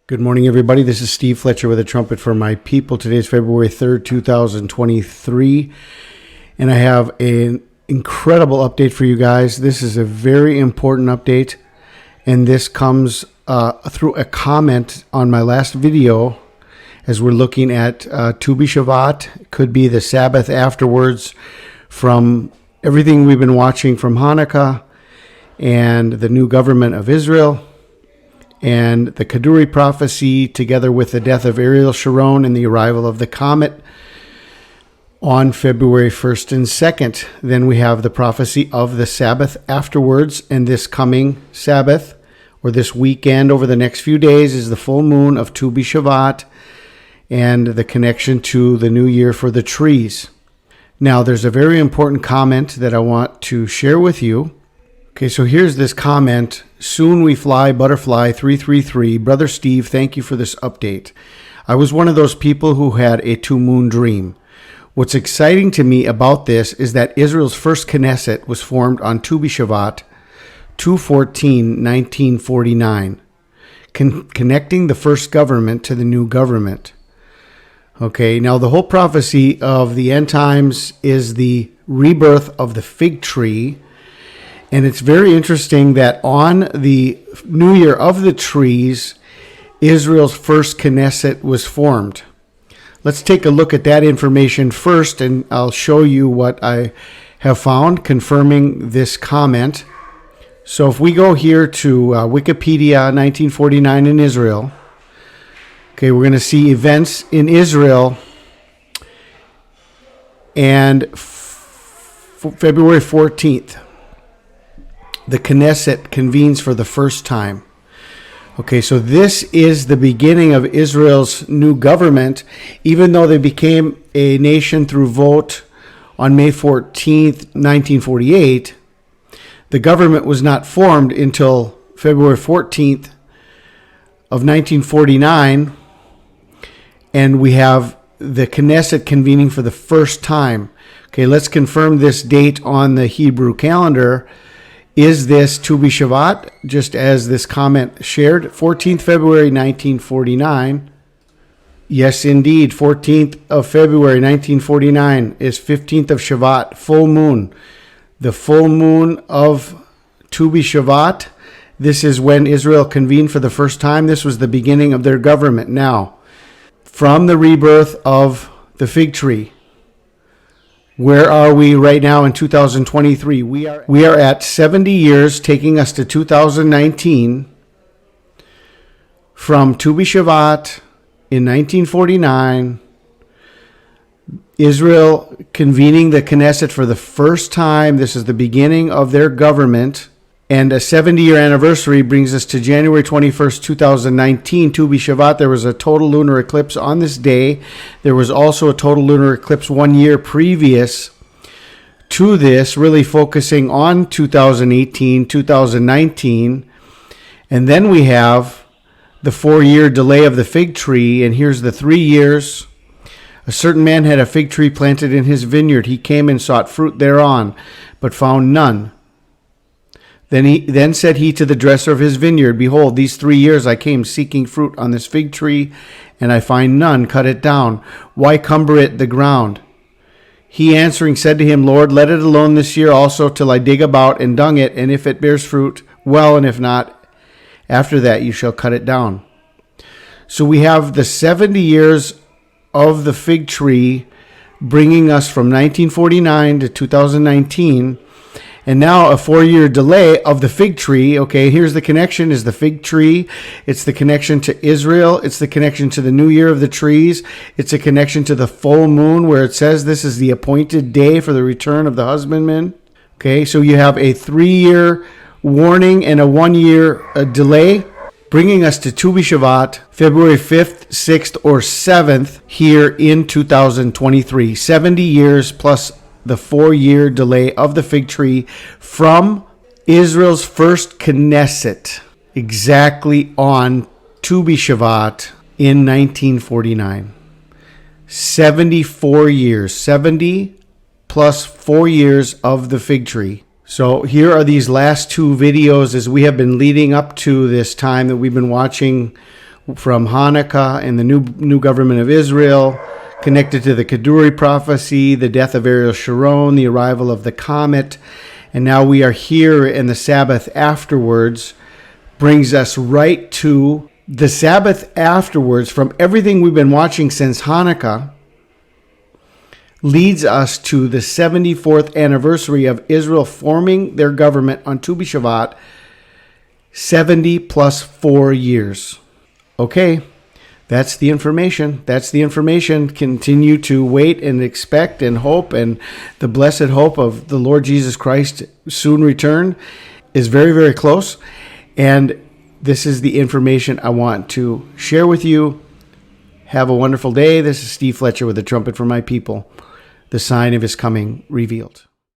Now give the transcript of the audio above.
Good morning, everybody. This is Steve Fletcher with a trumpet for my people. Today is February 3rd, 2023, and I have an incredible update for you guys. This is a very important update, and this comes through a comment on my last video as we're looking at Tu B'Shavat. Could be the Sabbath afterwards from everything we've been watching from Hanukkah and the new government of Israel, and the Kaduri prophecy, together with the death of Ariel Sharon and the arrival of the comet on February 1st and 2nd. Then we have the prophecy of the Sabbath afterwards, and this coming Sabbath, or this weekend over the next few days, is the full moon of Tu B'Shavat and the connection to the new year for the trees. Now, there's a very important comment that I want to share with you. Okay, so here's this comment. Soon we fly, butterfly 333. Brother Steve, thank you for this update. I was one of those people who had a two-moon dream. What's exciting to me about this is that Israel's first Knesset was formed on Tu B'Shavat, 2/14/1949, connecting the first government to the new government. Okay, now the whole prophecy of the end times is the rebirth of the fig tree. And it's very interesting that on the New Year of the Trees, Israel's first Knesset was formed. Let's take a look at that information first, and I'll show you what I have found confirming this comment. So if we go here to Wikipedia 1949 in Israel, okay, we're going to see events in Israel, and February 14th. The Knesset convenes for the first time. Okay, so this is the beginning of Israel's new government, even though they became a nation through vote on May 14th, 1948. The government was not formed until February 14th of 1949, and we have the Knesset convening for the first time. Okay, let's confirm this date on the Hebrew calendar. Is this Tu B'Shavat, just as this comment shared? 14th February 1949. Yes, indeed. 14th of February 1949 is 15th of Shvat, full moon. The full moon of Tu B'Shavat. This is when Israel convened for the first time. This was the beginning of their government. Now, from the rebirth of the fig tree, where are we right now in 2023? We are at 70 years, taking us to 2019, from Tu B'Shavat in 1949, Israel convening the Knesset for the first time. This is the beginning of their government. And a 70-year anniversary brings us to January 21st, 2019, Tu B'Shavat. There was a total lunar eclipse on this day. There was also a total lunar eclipse 1 year previous to this, really focusing on 2018, 2019. And then we have the 4-year delay of the fig tree. And here's the 3 years. A certain man had a fig tree planted in his vineyard. He came and sought fruit thereon, but found none. Then said he to the dresser of his vineyard, Behold, these 3 years I came seeking fruit on this fig tree, and I find none. Cut it down. Why cumber it the ground? He answering said to him, Lord, let it alone this year also till I dig about and dung it, and if it bears fruit, well, and if not, after that you shall cut it down. So we have the 70 years of the fig tree bringing us from 1949 to 2019. And now a 4-year delay of the fig tree. Okay, here's the connection, is the fig tree. It's the connection to Israel. It's the connection to the new year of the trees. It's a connection to the full moon, where it says this is the appointed day for the return of the husbandman. Okay, so you have a 3-year warning and a 1-year delay, bringing us to Tu B'Shavat, February 5th, 6th, or 7th here in 2023. 70 years plus the 4-year delay of the fig tree from Israel's first Knesset, exactly on Tu B'Shavat in 1949. 74 years, 70 plus 4 years of the fig tree. So here are these last two videos as we have been leading up to this time that we've been watching from Hanukkah and the new government of Israel, connected to the Kaduri prophecy, the death of Ariel Sharon, the arrival of the comet, and now we are here in the Sabbath afterwards, brings us right to the Sabbath afterwards. From everything we've been watching since Hanukkah, leads us to the 74th anniversary of Israel forming their government on Tu B'Shvat, 70 plus 4 years. Okay, that's the information. That's the information. Continue to wait and expect and hope, and the blessed hope of the Lord Jesus Christ soon return is very, very close. And this is the information I want to share with you. Have a wonderful day. This is Steve Fletcher with the Trumpet for My People, the sign of his coming revealed.